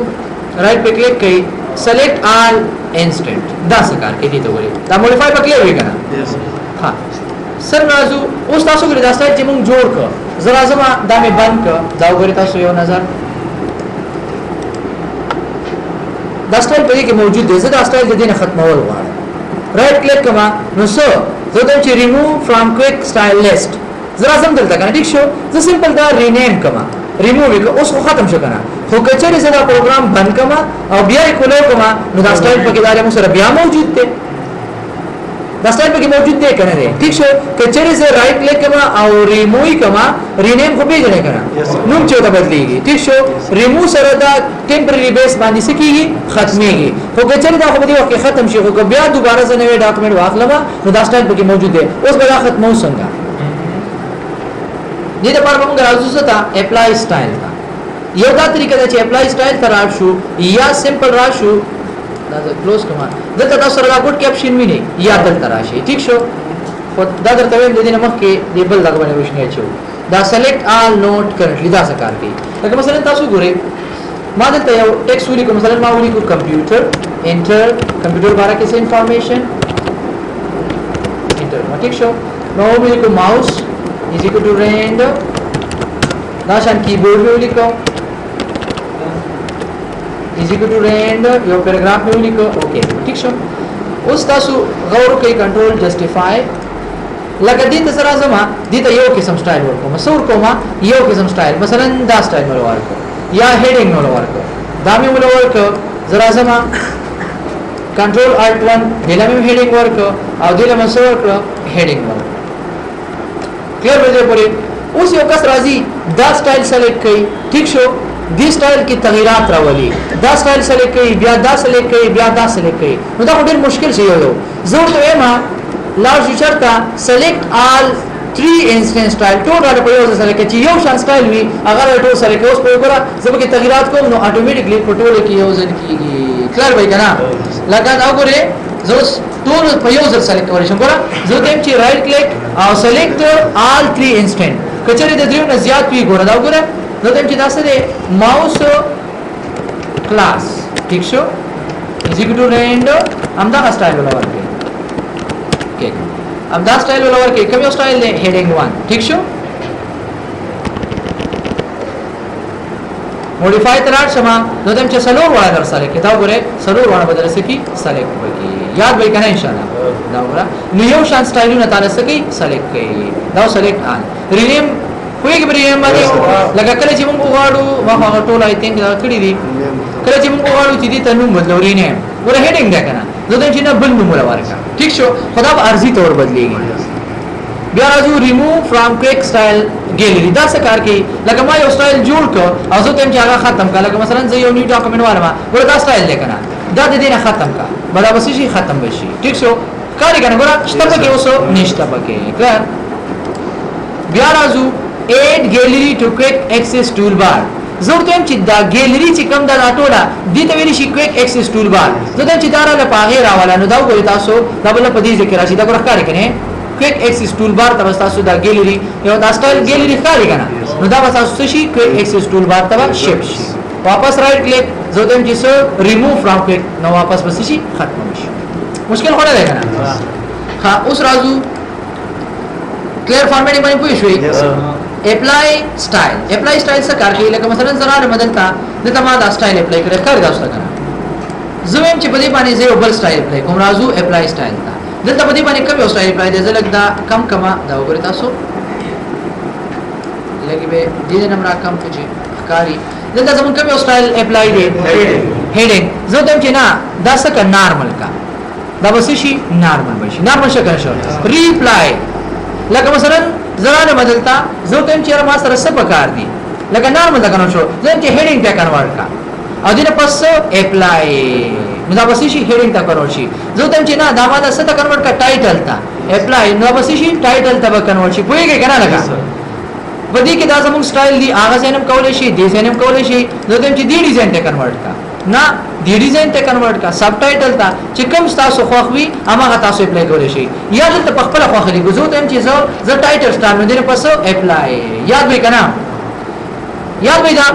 رائټ په کلیک کړئ سلیکټ آل انسټنټ دا څه کار کوي ته وایي دا موډیفای پکې وي کنه Yes, sir. ها سر راځو اوس تاسو ګورئ دا سټایل چې موږ جوړ کړ زرا زما دا مې بند کړ دا وګورئ تاسو یو نظر دا سټایل په دې کې موجود دی زه دا سټایل د دې نه ختمول غواړم رائټ کلیک کما نو سو زه دا چې ریموو فرام کویک سټایل لیست زرا زم دلته کنه ټیک شو زه سمپل دا رینیم کما ریموو وکړه اوس خو ختم شو کنه خو کچره زه دا پروګرام بند کما او بیا یې کولو کما نو دا سټایل په کې دا مو سره بیا موجود دی دا سټایل په کې موجود دی کنه دی ٹھیک شو کچره زه رائټ کلیک کما او ریموو کما رینیم خو به نه کنه Yes, sir. نوم چوته بدلیږي ٹھیک شو ریموو سره دا ټمپرری بیس باندې سکیږي ختميږي خو کچره دا خو به وخت ختم شي خو بیا دوباره زه نوې ډاکومېنټ واخلم نو دا سټایل په کې موجود دی اوس به دا ختمو څنګه دې د پاره موږ راځو ته اپلای سټایل تا یو دا طریقه ده چې اپلای سټایل ته راشو یا سمپل راشو دا کلوز کما دلته تاسو سره لاګوټ کیپشن ویني یا دلته راشي ټیک شو خو دا درته ویل د دې نه مخکې دی بل دغه باندې وښنه چو دا سلیکټ آل نوٹ کرنٹلی دا څه کار کوي لکه مثلا تاسو ګورئ ما دلته یو ټیکست ولیکو مثلا ما ولیکو کمپیوټر انټر کمپیوټر باره کې څه انفارمیشن انټر ټیک شو نو ولیکو ماوس is equal to rand دا شان کیبورډ میں لیکو is equal to rand یو پیراګراف میں لیکو اوکے ٹھیک شو اوس تاسو غور کوي کنټرول جسټیفای لکه دې ته سره زما دې ته یو قسم سټایل ورکوم مسور کوما یو قسم سټایل مثلا دا سټایل مل ورکو یا هډینګ مل ورکو دا مې مل ورکو زرا زما کنټرول الټ 1 دله مې هډینګ ورکو او دله مسور ورکو هډینګ ورکو کلیئر وجه پوری اوس یو کس راځي دا سټایل سلیکټ کړي ٹھیک شو دې سټایل کې تغیرات راولي دا سټایل سلیکټ کړي بیا دا سلیکټ کړي بیا دا سلیکټ کړي نو دا ډېر مشکل شي یو زه ته ما لارج چرتا سلیکټ آل 3 انسټنس سټایل ټول را په یو سره کې چې یو شان سټایل وي اگر ټول سره کې اوس په وګوره زه به تغیرات کوم نو اتوماتیکلی په ټول کې یو ځل کیږي کلیئر وای کنه لکه دا وګوره زه ټول په یو ځل سلیکټ کولی شم ګوره زه ته چې رائټ کلیک او سلیکټ آل 3 انسټنټ کچره د دریو نه زیات وی ګوره دا وګوره زه ته چې دا سره ماوس کلاس ٹھیک شو ایگزیکیوټیو رینډ امدا سټایل ولا ورکړي اوکې امدا سټایل ولا ورکړي کوم یو سټایل دی هډینګ 1 ٹھیک شو موډیفای ترار شمه نو دم چې سلور وړه در سره کې دا وګوره سلور وړه بدل سکی سلیکټ وکړي یاد وای کنه ان شاء الله دا وګوره نو یو شان سټایلونه تعالی سکی سلیکټ کړي دا سلیکټ آل رینیم کوئی کې رینیم باندې لکه کله چې موږ وغواړو هغه ټول آی تھنک دا کړی دي کله چې موږ وغواړو چې دې تنو بدلو رینیم ور هډینګ دا کنه نو دا چې نه بل نوم ورکا ٹھیک شو خدا به ارزي تور بدلېږي بیا راځو ریموو فرام کویک سټایل ګیلری دا څه کار کوي لکه ما یو سټایل جوړ کړ او زه تم چې هغه ختم کړ لکه مثلا زه یو نیو ډاکومېنټ وارم ور دا سټایل لیکنه دا د دې نه ختم کا بل به شي ختم بشي ٹھیک شو کاری کنه ګور شته پکې اوسو نشته پکې کلر بیا راځو اډ ګیلری ټو کویک ایکسس ټول بار ضرورت هم چې دا ګیلری چې کوم دا ټوله دې ته ویل شي کویک ایکسس ټول بار زه ته چې دا را پاغه راواله نو دا وګورئ تاسو دا بل په دې ذکر راشي دا ګور کاری کنه کویک ایکسس ټول بار تاسو دا ګیلری یو دا سټایل ګیلری ښکاري کنه نو دا تاسو شي کویک ایکسس ټول بار ته شیپ شي واپس رائټ کلیک زه دم چې سو ریموو فرام کویک نو واپس بس شي ختم شي مشکل خو نه دی کنه ها اوس راځو کلیئر فارمیټینګ باندې پوه شئ اپلای سټایل څه کار کوي لکه مثلا زرا مدن تا د تما دا سټایل اپلای کړی ښکاري تاسو ته کنه زویم چې په دې باندې زه بل سټایل اپلای کوم راځو اپلای سټایل تا دلته په دې باندې کوم یو سټایل اپلای دی زه لګ دا کم کما دا وګورئ تاسو لګي به دې نمبر کم کړئ ښکاری دلته زمون کوم یو سټایل اپلای دی هډینګ زه ته چې نه دا څه نارمل کا دا بس شي نارمل بشي نارمل شکل شو ریپلای لکه مثلا زرا بدلتا زه ته چې ما سره څه پکار دي لکه نارمل دا کنه شو زه چې هډینګ ته کنورټ کا او دې پس اپلای نو دا بس شي هډینګ ته کنورټ شي زه ته چې نه دا ما څه ته کنورټ کا ټایټل تا اپلای نو بس شي ټایټل ته کنورټ شي پوهیږي کنه لکه ودی کې دا زموږ سټایل دی هغه زینم کولای شي دې زینم کولای شي نو دیم چې دی ډیزاین ته کنورټ کا نه دی ډیزاین ته کنورټ کا سب ټایټل تا چې کوم تاسو خوښوي هغه تاسو اپلای کولای شي یا دلته په خپل خوښلي ګزو ته چې زه ټایټل سټایل مې دې پسو اپلای یاد وي کنه یاد وي دا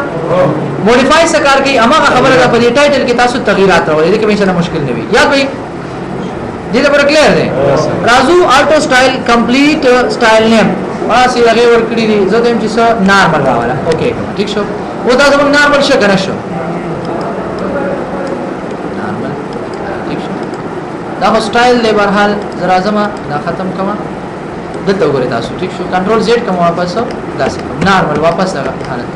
موډیفای سکار کی هغه خبره ده په دې ټایټل کې تاسو تغیرات راوړي دې کې مشه مشکل نه وي یاد وي دې ته پر کلیئر دی رازو الټو سټایل کمپلیټ سټایل نیم واسي هغه ور کړی دي زه دیم چې څه نارمل راواله اوکې ٹھیک شو او دا زموږ نارمل شو کنه شو نارمل ٹھیک شو دا خو سټایل دی برحال زرا زما دا ختم کما دلته وګورئ تاسو ٹھیک شو کنټرول زیډ کوم واپس دا نارمل واپس هغه حالت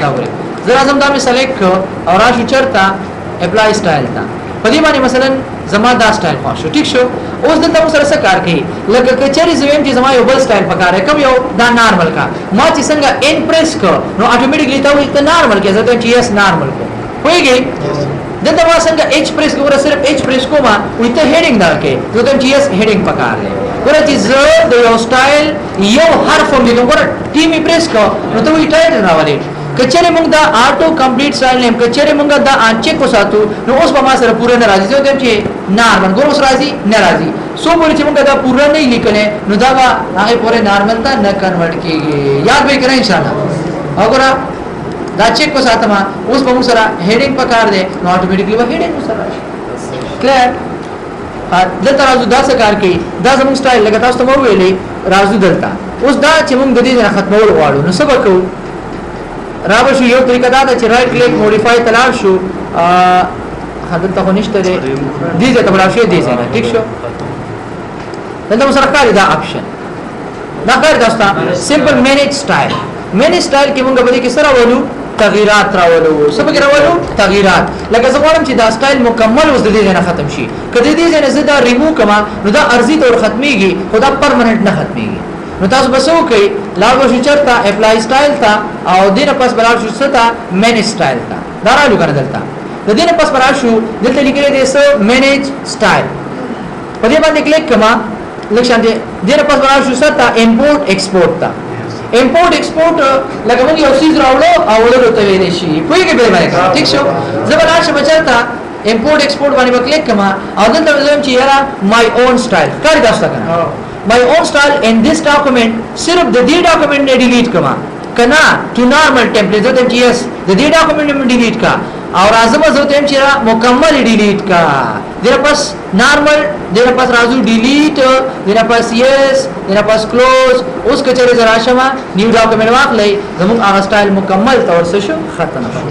دا وګورئ زرا زم دا می سلیکټ او راشو چرتا اپلای سټایل تا په دې باندې مثلا زما دا سټایل خو شو ټیک شو اوس دلته موږ سره څه کار کوي لکه کچري زویم چې زما یو بل سټایل پکاره کوم یو دا نارمل کا ما چې څنګه ان پریس کو نو اتوماتیکلی ته وي ته نارمل کې زه ته چې یس نارمل کو وایي دلته ما څنګه اچ پریس کوم صرف اچ پریس کوما وي ته هیډینګ دا کې زه ته چې یس هیډینګ پکاره ګوره چې زه د یو سټایل یو حرف هم دې ګوره ټی می پریس کو نو ته وي ټایټل راولې کچره موږ دا آټو کمپلیټ سټایل نیم کچره موږ دا انچې کو ساتو نو اوس په ما سره پوره نه راځي ته چې نارمل ګور اوس راځي نه راځي سو پوری چې موږ دا پوره نه لیکلې نو دا هغه پوره نارمل ته نه کنورټ کیږي یاد به کړئ ان شاء الله وګوره دا چیک کو ساتما اوس په موږ سره هیډینګ پکار دی نو اتوماتیکلی و هیډینګ سره راشي کلیئر دلته راځو دا څه کار کوي دا زموږ سټایل لګا تاسو ته مو ویلې راځو دلته اوس دا چې موږ د دې نه ختمول غواړو نو څه وکړو راو شو یو طریقه دا چې رائټ کلیک موډیفای تلار شو حدت ته نشته دی دې ته بل شي دې ځای ټیک شو دلته سره کاری دا اپشن دا کار داستا سمپل مینیج سټایل مینیج سټایل کې موږ به کې سره ولو تغیرات راولو سبا کې راولو تغیرات لکه زه غواړم چې دا سټایل مکمل اوس د دې نه ختم شي کله دې نه زه دا ریمو کما نو دا ارزي تور ختميږي خدا پرمننت نه ختميږي نو تاسو بسو کوي لاګو شو چرتا اپلای سټایل تا او دینه پس بلار شو ستا مینیج سټایل تا دا راځو کنه دلته د دینه پس بلار شو دلته لیکل دي سو مینیج سټایل په دې باندې کلیک کما لکشان دي دینه پس بلار شو ستا امپورټ ایکسپورټ تا امپورټ ایکسپورټ لکه موږ یو سیز راوړو او ولر ته ویل شي کوی کې به باندې ٹھیک شو زبر شو بچتا امپورټ ایکسپورټ باندې کلیک کما او دلته وزم چې یاره مای اون سټایل کار داستا کنه my own style in this document صرف د دې ډاکومنټ نه ډیلیټ کما کنا ټو نارمل ټیمپلیټ زه ته یس د دې ډاکومنټ نه ډیلیټ کا او راځم زه ته چې مکمل ډیلیټ کا دغه پس نارمل دغه پس راځو ډیلیټ دغه پس یس دغه پس کلوز اوس کچره زرا شمه نیو ډاکومنټ واخلې زموږ هغه سټایل مکمل تور شو ختم شو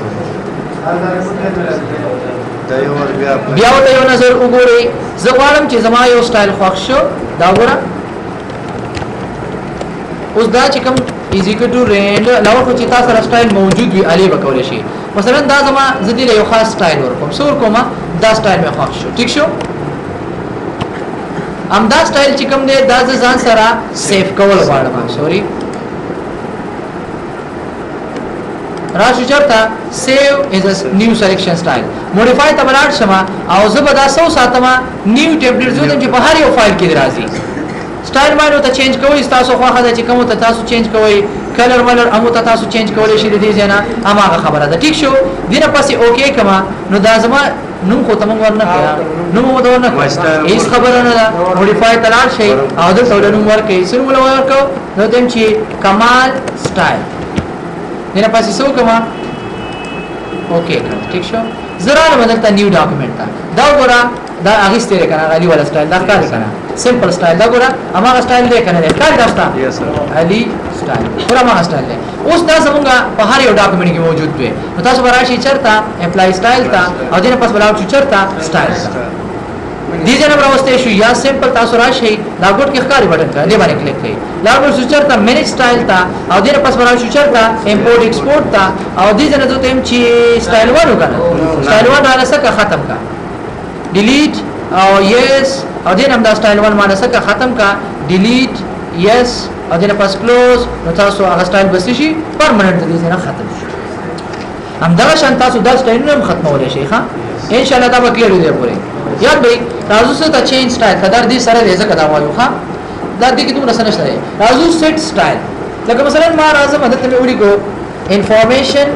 بیا ته یو نظر وګورئ زه غواړم چې زما یو سټایل خوښ شو دا وګوره اوس دا چې کوم ایزیکټو رینډ لور خو چې تاسو سره سټایل موجود وي علي وکول شي مثلا دا زما زدي یو خاص سټایل ورکوم سور کومه دا سټایل مې خوښ شو ٹھیک شو ام دا سټایل چې کوم دی دا ځان سره سیف کول غواړم سوري راشو چرتا سیو از ا نیو سلیکشن سټایل موډیفای ته بلاړ شمه او زبدا 100 ساتمه نیو ټیمپلیټ زو چې په هر یو فایل کې راځي سټایل باندې ته چینج کوئ تاسو خو هغه چې کوم ته تاسو چینج کوئ کلر ولر امو ته تاسو چینج کولای شئ د دې ځای نه هغه خبره ده ټیک شو دینه پسې اوکی کما نو دا زما نوم خو تمنګ ورنه کړه نوم مو دا ورنه هیڅ خبره نه ده موډیفای تلار شي او د ټول نوم ورکې سر مولا ورکو نو دیم چې کمال سټایل دینه پسې سو کما اوکی ټیک شو زرا بدلته نیو ډاکومنټ دا وګوره دا اغه ستاره کنه علي والا سټایل دا کار کنه سمپل سټایل دا ګوره هغه سټایل دی کنه دا کار داستا علي سټایل پورا ما سټایل دی اوس دا زمونږه په هر یو ډاکومنټ کې موجود دی نو تاسو وراشي چرتا اپلای سټایل تا او دینه پس بلاو چرتا سټایل دي جنا براوسته شو یا سمپل تاسو راشي دا ګوت کې ښکاری بٹن کا دی باندې کلیک کړئ لاګو چرتا مینیج سټایل تا او دینه پس بلاو چرتا امپورټ ایکسپورټ تا او دي جنا ته تم چې سټایل وانه کنه سټایل وانه سکه ختم کا ډیلیټ او یس او دین هم دا سټایل ون معنی سکه ختم کا ډیلیټ یس او دین پس کلوز نو تاسو هغه سټایل بس شي پرمننت دي نه ختم شي هم دا شان تاسو دا سټایل هم ختمولای شي ښا ان شاء الله دا به کلیئر دی پوره یاد به تاسو ته چینج سټایل قدر دي سره دې ځکه دا وایو ښا دا دې کې دومره سره شته تاسو سیټ سټایل لکه مثلا ما راځم دلته مې وړي کو انفارمیشن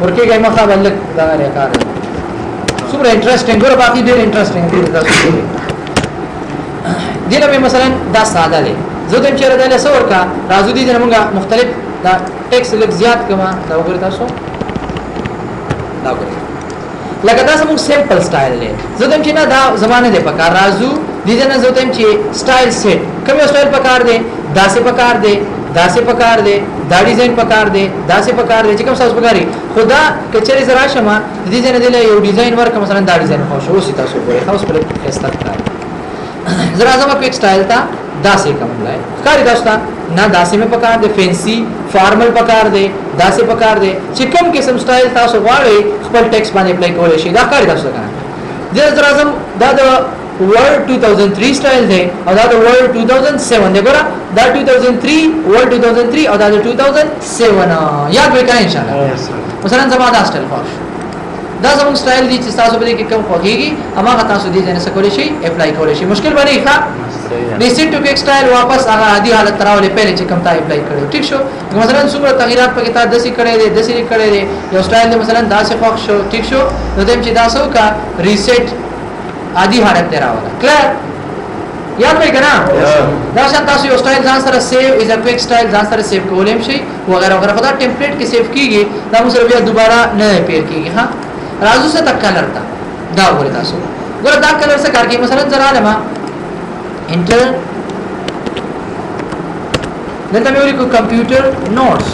ورکه ګای مخه بل دا لري کار څومره انټرېسټینګ ګور باقي ډېر انټرېسټینګ دي تاسو دینه مې مثلا دا ساده دی زه دم چیرې دا لسه ورکا راځو دي موږ مختلف دا ټیکس لږ زیات کما دا وګورئ تاسو دا وګورئ لکه دا سمون سیمپل سټایل دی زه دم چې نه دا زمانه دی پکار راځو دي نه زه دم چې سټایل سیټ کوم سټایل پکار دی داسې پکار دی داسې پکار دی دا ډیزاین پکار دی داسې پکار دی چې کوم څه پکاري خدا کچري زرا شمه دي نه دی یو ډیزاین ورک مثلا دا ډیزاین خو شو سی تاسو ګورئ خاص پر استفاده زرا زما کویک سټایل تا داسې کوم لای ښکاری تاسو ته نه داسې مې پکار دی فینسی فارمل پکار دی داسې پکار دی چې کوم قسم سټایل تاسو غواړئ خپل ټیکس باندې اپلای کولای شئ دا ښکاری تاسو ته کنه زرا زم دا د ورلد 2003 سټایل دی او دا د ورلد 2007 دی ګوره دا 2003 ورلد 2003 او دا د 2007 یاد وکړئ ان شاء الله مثلا زما دا سټایل خوښ دا زموږ سټایل دی چې تاسو به کې کوم خوږیږي هغه تاسو دې ځنه سکول شي اپلای کولای شي مشکل باندې ښه ریسیټ ټو کویک سټایل واپس هغه عادي حالت تراولې پہلے چې کوم تا اپلای کړو ټیک شو مثلا څومره تغیرات پکې تا دسي کړي دي دسي کړي دي یو سټایل دی مثلا داسې خوښ شو ټیک شو نو دیم چې تاسو کا ریسیټ عادي حالت تراوله کلیر یاد وای کنه دا شان تاسو یو سټایل ځان سره سیو از ا کویک سټایل ځان سره سیو کولم شي وغیرہ وغیرہ خدا ټمپلیټ کې سیو کیږي دا موږ سره بیا دوباره نه پیر کیږي ها راځو څه تک کلر تا دا وګورئ تاسو ګور دا کلر څه کار کوي مثلا زرا لما انټر دلته مې ولیکو کمپیوټر نوټس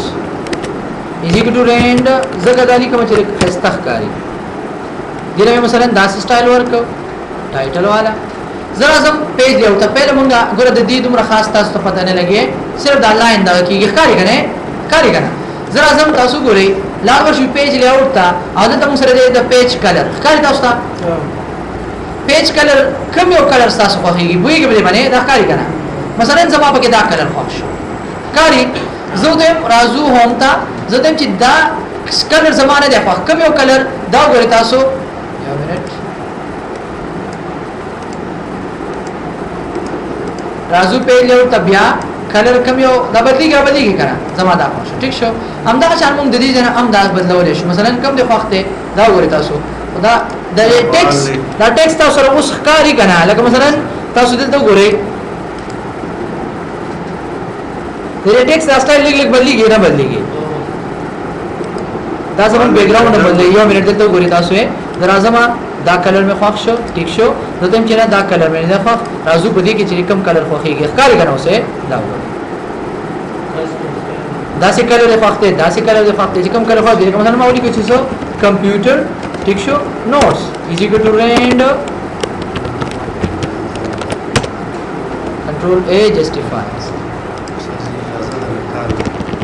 ایزی ټو رینډ زګه دالي کوم چې استخکاری دغه مثلا داس سټایل ورک ټایټل والا زرا زم پیج یو ته پہله مونږه ګور د دې دومره خاص تاسو ته پته نه لګي صرف دا لاین دا کیږي ښکاری کنه زرا زم تاسو ګورئ لاغور شي پیج لیاوټ تا او دا موږ سره د پیج کلر ښکاری تاسو ته پیج کلر کوم یو کلر تاسو خوښیږي بوېږي به باندې دا ښکاری کنه مثلا زما پکې دا کلر خوښ شو ښکاری زه دې رازو هوم تا زه دې چې دا کلر زمانه دی خوښ کوم یو کلر دا ګورئ تاسو یو منټ رازو پیج لیاوټ تا بیا کلر کم یو دا بدلیږي کنه زما دا خوښ ټیک شو همدا چې موږ د دې جن انداز بدلول شي مثلا کم د وخت دا وګورئ تاسو دا د ټیکس تاسو سره اوس ښکاری کنه لکه مثلا تاسو دلته وګورئ د ټیکس دا سټایل لیک بدلیږي نه بدلیږي دا زمون بیک گراوند نه بدلیږي یو منټ دلته وګورئ تاسو درازما دا کلر می خوښ شو ټیک شو دته چې نه دا کلر می نه خوښ راځو په دې کې چې کوم کلر خوښيږي ښکاری کنه اوسه دا وګورئ داسې کلر د فخته داسې کلر د فخته چې کوم کلر خو دې کوم مثلا ما ولي کې چې سو کمپیوټر ټیک شو نوټس ایزی ټو رینډ کنټرول ا جسټیفایز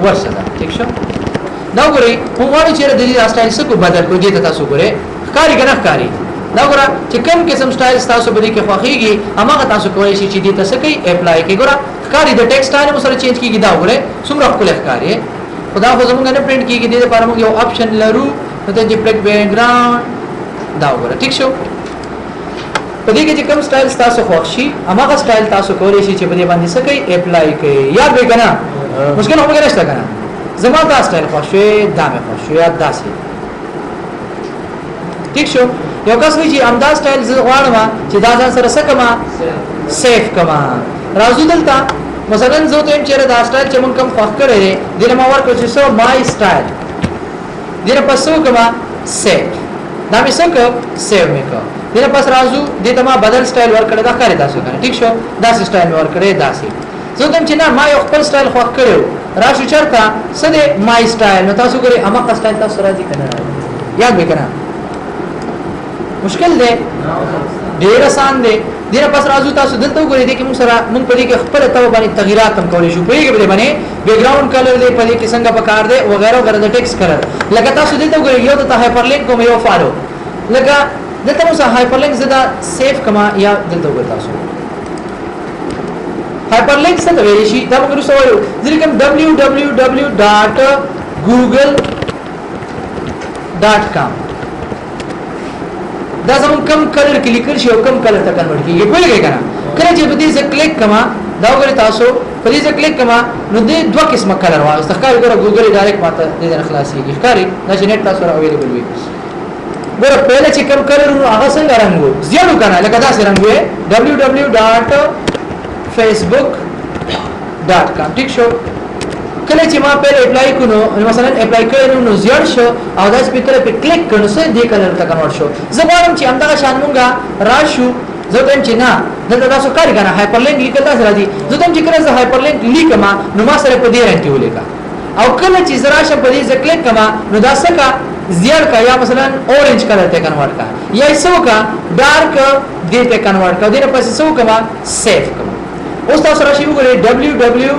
ورسره ټیک شو دا وګورئ موږ وایو چې د دې سټایل څخه کو بدل کو دې تاسو وګورئ ښکاری کنه ښکاری دا وګوره چې کوم قسم سټایل تاسو به دې کې خوښيږي هغه تاسو کولی شئ چې دې تاسو کې اپلای کې ګوره ښکاری د ټیکسټ سټایل مو سره چینج کیږي دا وګوره څومره خپل ښکاری خدا خو زمونږ نه پرینټ کیږي دې لپاره موږ یو آپشن لرو ته چې پلیک بیک ګراوند دا وګوره ټیک شو په دې کې چې کوم سټایل تاسو خوښ شي هغه سټایل تاسو کولی شئ چې په دې باندې څه کوي اپلای کوي یاد وکړئ کنه مشکل هم نشته کنه زما دا سټایل خوښ شي دا مې خوښ شي یاد داسې ټیک شو یو کس وی چې امداد سټایل زه غواړم چې دا ځان سره سکما سیف کما راځو دلته مثلا زه ته چې دا سټایل چې مونږ کوم خوښ کړی دی دله ما ورکو چې سو مای سټایل دله پسو کما سیف دا مې څنګه سیو مې کو دله پس راځو دې ته ما بدل سټایل ورکړی دا کاری تاسو کنه ټیک شو دا سټایل ورکړی داسې زه ته چې نه ما یو خپل سټایل خوښ کړو راشو چرته سده مای سټایل نو تاسو ګورئ اماقه سټایل تاسو راځي کنه یاد وکړه مشکل دی ډیر آسان دی دغه پس راځو تاسو دلته وګورئ چې موږ سره موږ په دې کې خپل ته باندې تغیرات هم کولای شو په دې کې باندې بیک گراوند کلر دی په دې کې څنګه پکار دی وغیرہ وغیرہ د ټیکس کلر لکه تاسو دلته وګورئ یو د هایپر لینک کوم یو فالو لکه دلته موږ هایپر لینک زدا سیف کما یا دلته وګورئ تاسو هایپر لینک څه دی شي دا موږ سره وایو ځکه www.google.com دا زمون کم کلر کې لیکل شي او کم کلر ته کنورټ کیږي کولی کنه کله چې په دې ځای کلیک کما دا وګورئ تاسو په دې کلیک کما نو دې دوه قسمه کلر واغست ښکاري ګوره ګوګل ډایرکټ ماته دې نه خلاصيږي ښکاري دا چې نت تاسو را اویلیبل وي ګوره پهله چې کوم کلر نو هغه څنګه رنگو زیړو کنه لکه دا څنګه رنگو www.facebook.com ټیک شو کله چې ما پهله اپلای کړو مثلا اپلای کړو نو زیړ شو او دا سپیکر په کلیک کړو سو دې کلر ته کنورټ شو زه غواړم چې همدغه شان مونږه راشو زه ته چې نه دلته تاسو کار کنه هایپرلینک لیکل تاسو راځي زه ته چې کړم زه هایپرلینک لیکم نو ما سره په دې رنګ کې ولیکا او کله چې زرا شه په دې ځ کلیک کما نو دا څنګه زیړ کا یا مثلا اورنج کلر ته کنورټ کا یا څو کا ډارک دې ته کنورټ کا دې نه پس څو کما سیف کما اوس تاسو راشي وګورئ www.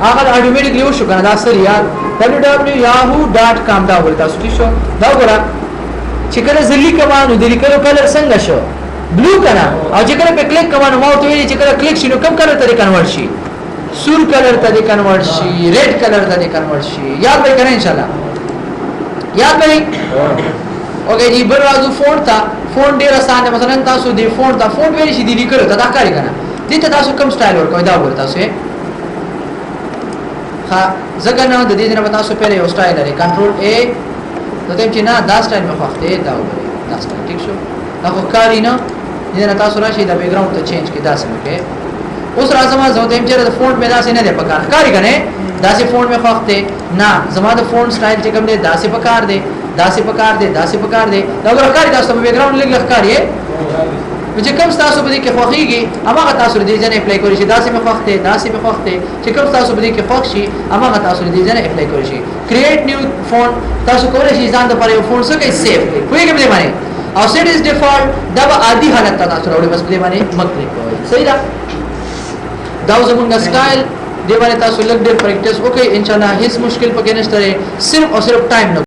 هغه اتوماتیکلی وشو کنه دا سره یاد www.yahoo.com دا ولته تاسو شو دا وګوره چې کله زلی کما نو د لیکلو کلر څنګه شو بلو کنه او چې کله په کلیک کما نو ماوت ویلي چې کله کلیک شي نو کوم کلر ته کنورټ شي سور کلر ته کنورټ شي ریډ کلر ته کنورټ شي یاد به کړئ ان شاء الله یاد کړئ اوکې جی بل راځو فونټ ته فونټ ډیر آسان دی مثلا تاسو د فونټ ته فونټ ویل شي د لیکلو ته دا کاری کنه دې ته تاسو کوم سټایل ورکوي دا ورته تاسو ها ځکه نو د دې نه تاسو پیله یو سټایل لري کنټرول ا نو ته چې نه دا سټایل مخ وخت دا وګورئ دا سټایل ټیک شو دا خو کاری نه دې نه تاسو راشي دا بیک گراوند ته چینج کې دا سم کې اوس راځم زه ته چې د فونټ مې دا څه نه دی پکار کاری کنه دا سه فونټ مې وخت نه زما د فونټ سټایل چې کوم دی دا سه پکار دی دا سه پکار دی دا سه پکار دی دا وګورئ کاری تاسو په بیک گراوند لګ کاری چې کوم تاسو به کې خوخيږي هغه تاسو دې ځنه اپلای کوئ شي دا سه مخته دا سه مخته چې کوم تاسو به کې خوښ شي هغه تاسو دې ځنه اپلای کوئ شي کریټ نیو فون تاسو کولای شئ ځان د پر یو فون څخه سیو کړئ کوی کوم دې باندې او سیټ از ډیفالت دا به عادي حالت ته تاسو راوړي بس دې باندې مکلیک کوئ صحیح ده دا زمونږ سټایل دې باندې تاسو لږ ډېر پریکټیس وکړئ ان شاء الله هیڅ مشکل پکې نشته صرف او صرف ټایم